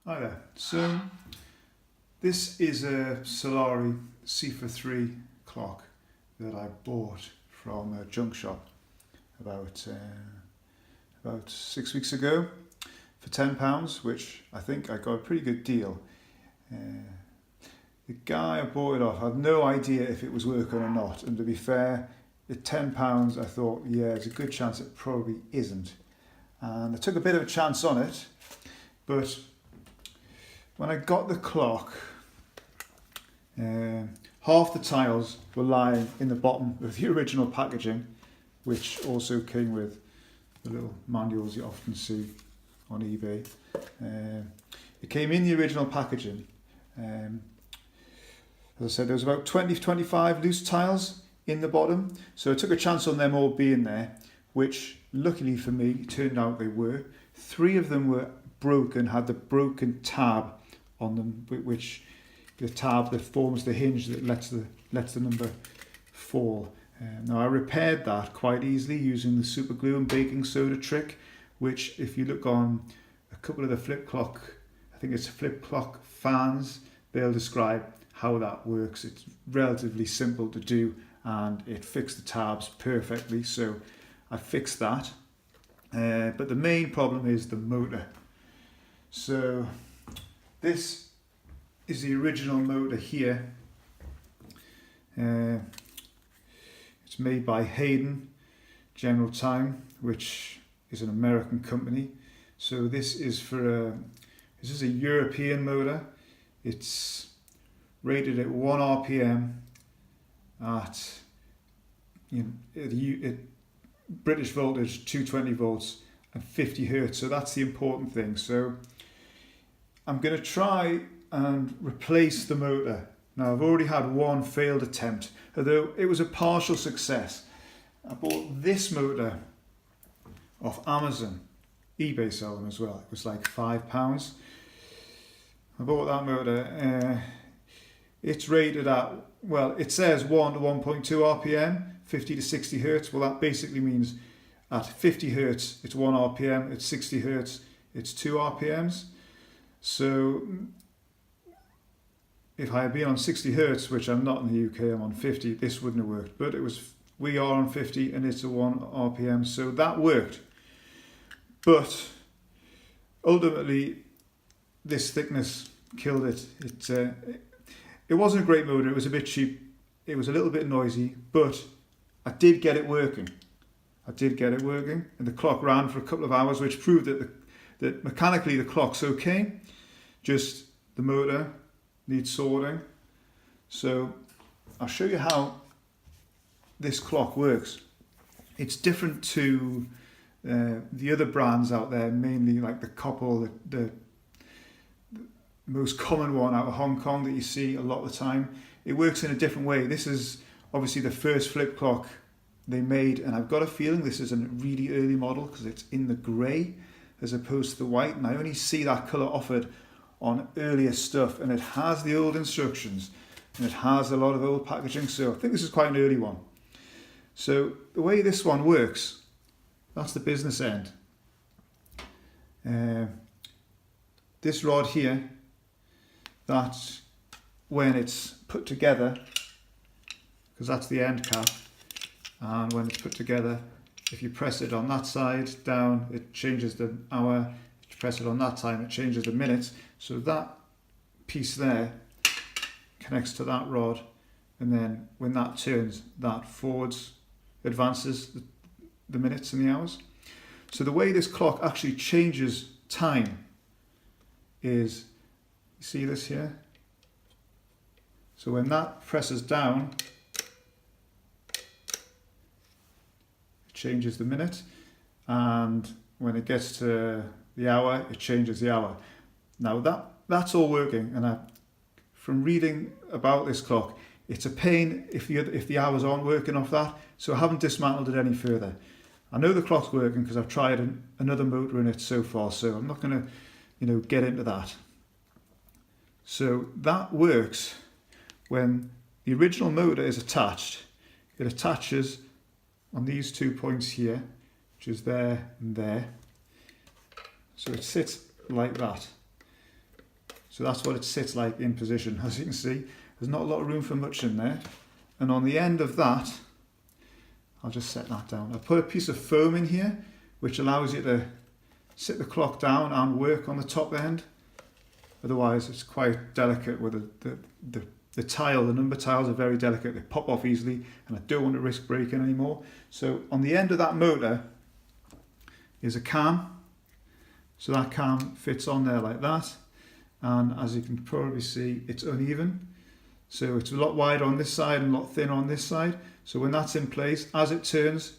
Hi there. So this is a Solari Cifra 3 clock that I bought from a junk shop about 6 weeks ago for £10, which I think I got a pretty good deal. The guy I bought it off had no idea if it was working or not, and to be fair, at £10 I thought, yeah, there's a good chance it probably isn't. And I took a bit of a chance on it, but when I got the clock, half the tiles were lying in the bottom of the original packaging, which also came with the little manuals you often see on eBay. It came in the original packaging. As I said, there was about 20-25 loose tiles in the bottom, so I took a chance on them all being there, which luckily for me turned out they were. 3 of them were broken, had the broken tab on them, which the tab that forms the hinge that lets the number fall. Now I repaired that quite easily using the super glue and baking soda trick, which if you look on a couple of the flip clock, I think it's flip clock fans, they'll describe how that works. It's relatively simple to do and it fixed the tabs perfectly, so I fixed that. But the main problem is the motor. So this is the original motor here. It's made by Hayden General Time, which is an American company. So this is this is a European motor. It's rated at 1 RPM at British voltage 220 volts and 50 hertz. So that's the important thing. So I'm going to try and replace the motor. Now I've already had one failed attempt, although it was a partial success. I bought this motor off Amazon. eBay sell them as well. It was like £5. I bought that motor. It's rated at, well, it says 1 to 1.2 RPM, 50 to 60 hertz. Well, that basically means at 50 hertz it's 1 RPM, at 60 hertz it's 2 RPMs. So if I had been on 60 hertz, which I'm not in the UK, I'm on 50, this wouldn't have worked. But we are on 50 and it's a 1 RPM, so that worked. But ultimately, this thickness killed it. It wasn't a great motor, it was a bit cheap, it was a little bit noisy, but I did get it working. And the clock ran for a couple of hours, which proved that mechanically the clock's okay, just the motor needs sorting. So I'll show you how this clock works. It's different to the other brands out there, mainly like the Koppel, the most common one out of Hong Kong that you see a lot of the time. It works in a different way. This is obviously the first flip clock they made, and I've got a feeling this is a really early model because it's in the grey as opposed to the white, and I only see that colour offered on earlier stuff, and it has the old instructions and it has a lot of old packaging, so I think this is quite an early one. So the way this one works, that's the business end. This rod here, that's when it's put together, because that's the end cap, and when it's put together, if you press it on that side down, it changes the hour. If you press it on that time, it changes the minutes. So that piece there connects to that rod, and then when that turns, that advances the minutes and the hours. So the way this clock actually changes time is, you see this here? So when that presses down, it changes the minute, and when it gets to the hour, it changes the hour. Now that's all working, and from reading about this clock, it's a pain if the hours aren't working off that, so I haven't dismantled it any further. I know the clock's working because I've tried another motor in it so far, so I'm not going to get into that. So that works when the original motor is attached. It attaches on these 2 points here, which is there and there. So it sits like that. So that's what it sits like in position. As you can see, there's not a lot of room for much in there. And on the end of that, I'll just set that down. I'll put a piece of foam in here, which allows you to sit the clock down and work on the top end. Otherwise, it's quite delicate with the tile. The number tiles are very delicate. They pop off easily, and I don't want to risk breaking anymore. So on the end of that motor is a cam. So that cam fits on there like that. And as you can probably see, it's uneven. So it's a lot wider on this side and a lot thinner on this side. So when that's in place, as it turns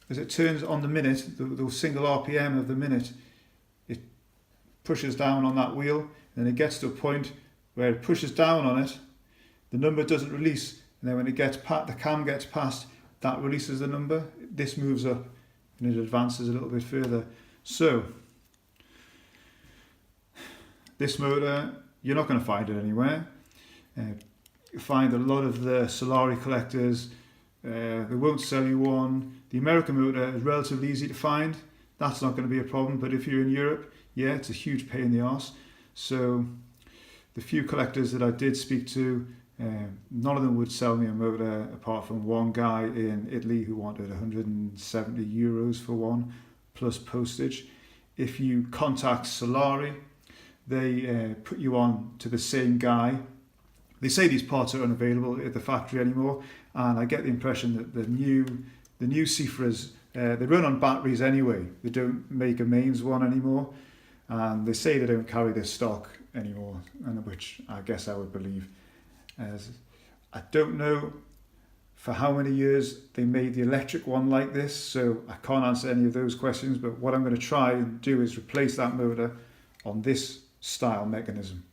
on the minute, the single RPM of the minute, it pushes down on that wheel, and it gets to a point where it pushes down on it, the number doesn't release, and then when it gets the cam gets past, that releases the number. This moves up and it advances a little bit further. So this motor, you're not going to find it anywhere. You find a lot of the Solari collectors, they won't sell you one. The American motor is relatively easy to find. That's not going to be a problem, but if you're in Europe, yeah, it's a huge pain in the arse. So the few collectors that I did speak to, none of them would sell me a motor apart from one guy in Italy who wanted 170 euros for one, plus postage. If you contact Solari, they put you on to the same guy. They say these parts are unavailable at the factory anymore, and I get the impression that the new Cifras, they run on batteries anyway. They don't make a mains one anymore, and they say they don't carry this stock anymore, and which I guess I would believe. As I don't know for how many years they made the electric one like this, so I can't answer any of those questions, but what I'm going to try and do is replace that motor on this style mechanism.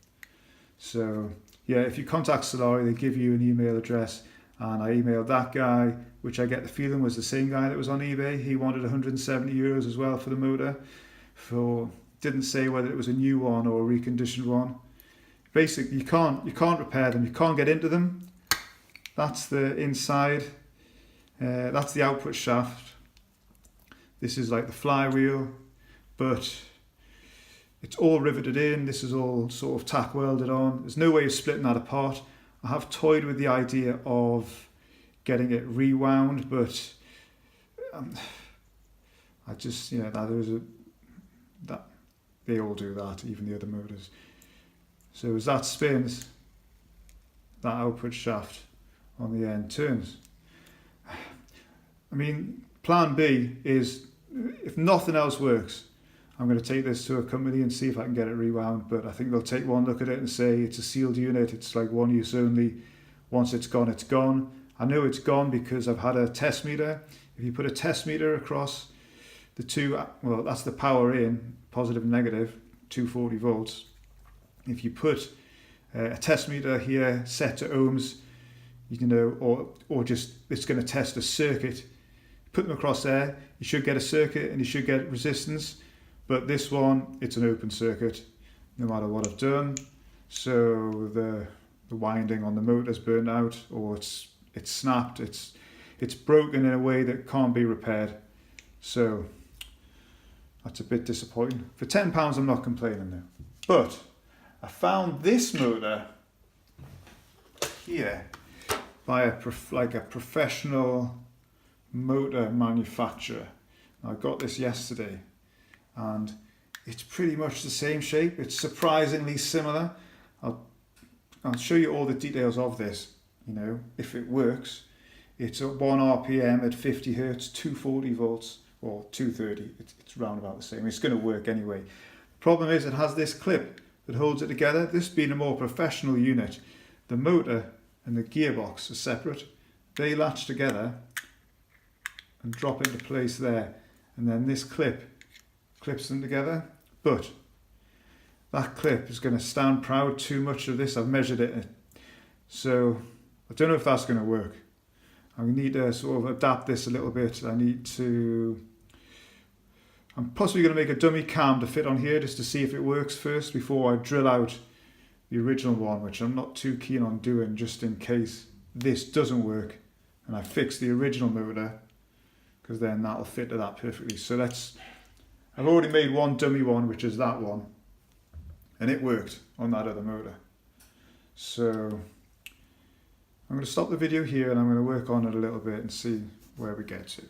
So yeah, if you contact Solari, they give you an email address, and I emailed that guy, which I get the feeling was the same guy that was on eBay. He wanted 170 euros as well for the motor. Didn't say whether it was a new one or a reconditioned one. Basically, you can't repair them. You can't get into them. That's the inside. That's the output shaft. This is like the flywheel, but it's all riveted in. This is all sort of tack welded on. There's no way of splitting that apart. I have toyed with the idea of getting it rewound, but I just, that they all do that, even the other motors. So as that spins, that output shaft on the end turns. I mean, plan B is, if nothing else works, I'm going to take this to a company and see if I can get it rewound, but I think they'll take one look at it and say it's a sealed unit, it's like one use only. Once it's gone, it's gone. I know it's gone because I've had a test meter. If you put a test meter across the two, well, that's the power in, positive and negative, 240 volts. If you put a test meter here set to ohms, or just it's going to test a circuit, put them across there, you should get a circuit and you should get resistance. But this one, it's an open circuit, no matter what I've done. So the winding on the motor's burned out, or it's snapped, it's broken in a way that can't be repaired. So that's a bit disappointing. For £10, I'm not complaining now. But I found this motor here by a professional motor manufacturer. I got this yesterday, and it's pretty much the same shape. It's surprisingly similar. I'll show you all the details of this, if it works. It's at 1 RPM at 50 Hertz, 240 volts, or 230. It's round about the same. It's going to work anyway. The problem is it has this clip that holds it together. This being a more professional unit, the motor and the gearbox are separate. They latch together and drop into place there, and then this clip clips them together. But that clip is going to stand proud too much of this. I've measured it, so I don't know if that's going to work. I need to sort of adapt this a little bit. I'm possibly going to make a dummy cam to fit on here just to see if it works first before I drill out the original one, which I'm not too keen on doing, just in case this doesn't work and I fix the original motor, because then that'll fit to that perfectly. So I've already made one dummy one, which is that one. and it worked on that other motor. So I'm going to stop the video here and I'm going to work on it a little bit and see where we get to.